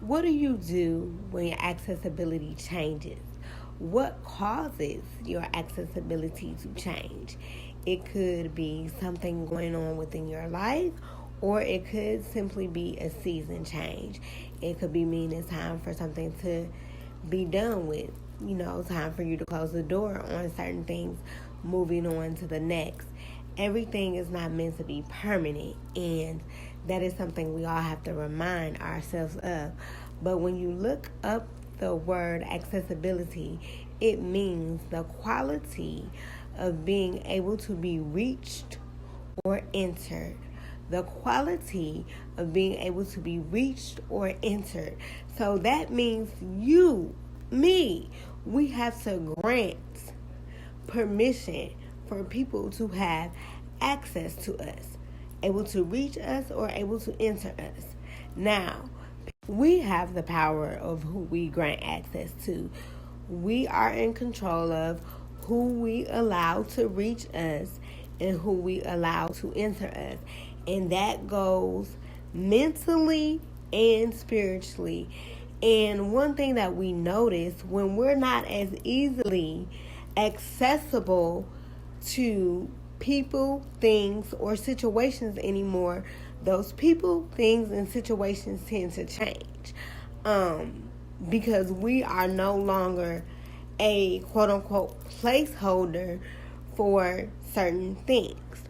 What do you do when your accessibility changes? What causes your accessibility to change? It could be something going on within your life, or it could simply be a season change. It could be mean it's time for something to be done with. Time for you to close the door on certain things, moving on to the next. Everything is not meant to be permanent, and that is something we all have to remind ourselves of. But when you look up the word accessibility, it means the quality of being able to be reached or entered. The quality of being able to be reached or entered. So that means you, me, we have to grant permission for people to have access to us, able to reach us or able to enter us. Now, we have the power of who we grant access to. We are in control of who we allow to reach us and who we allow to enter us. And that goes mentally and spiritually. And one thing that we notice, when we're not as easily accessible to people, things, or situations anymore, those people, things, and situations tend to change. Because we are no longer a quote unquote placeholder for certain things.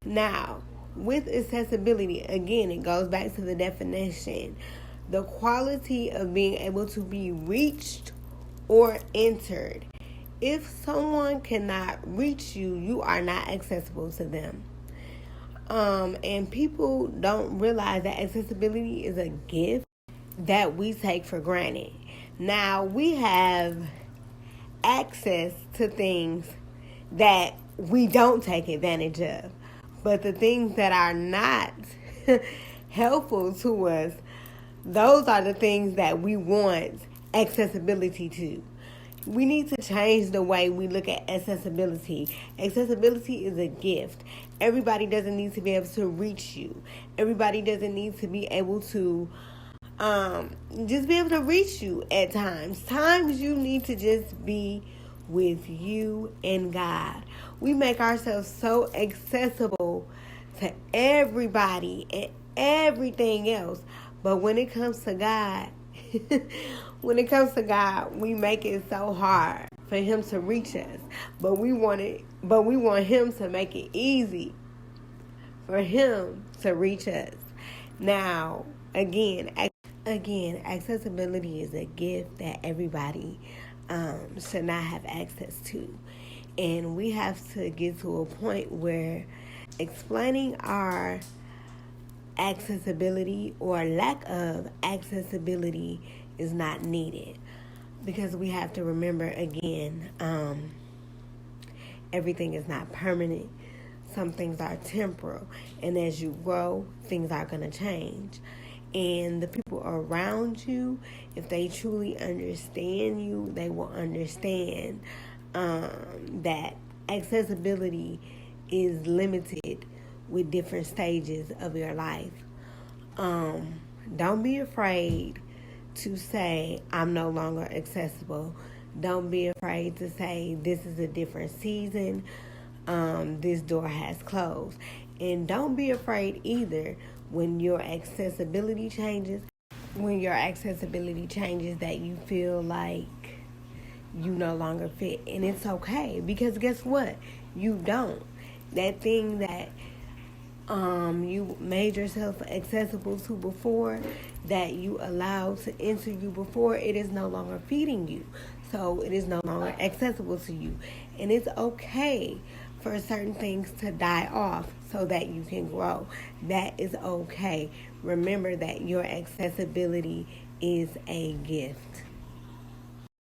Now, with accessibility, again, it goes back to the definition: the quality of being able to be reached or entered. If someone cannot reach you, you are not accessible to them. And people don't realize that accessibility is a gift that we take for granted. Now, we have access to things that we don't take advantage of. But the things that are not helpful to us, those are the things that we want accessibility to. We need to change the way we look at accessibility. Accessibility is a gift. Everybody doesn't need to be able to reach you. Everybody doesn't need to be able to just be able to reach you at times. Times you need to just be with you and God. We make ourselves so accessible to everybody and everything else. But when it comes to God, we make it so hard for him to reach us. But we want him to make it easy for him to reach us. Now, again, accessibility is a gift that everybody should not have access to. And we have to get to a point where explaining our accessibility or lack of accessibility is not needed. Because we have to remember, again, everything is not permanent. Some things are temporal. And as you grow, things are going to change. And the people around you, if they truly understand you, they will understand that accessibility is limited with different stages of your life. Don't be afraid to say, I'm no longer accessible. Don't be afraid to say, this is a different season. This door has closed. And don't be afraid either when your accessibility changes. That you feel like you no longer fit. And it's okay, because guess what? You don't. That thing that you made yourself accessible to before, that you allowed to enter you before, it is no longer feeding you. So it is no longer accessible to you. And it's okay for certain things to die off so that you can grow. That is okay. Remember that your accessibility is a gift.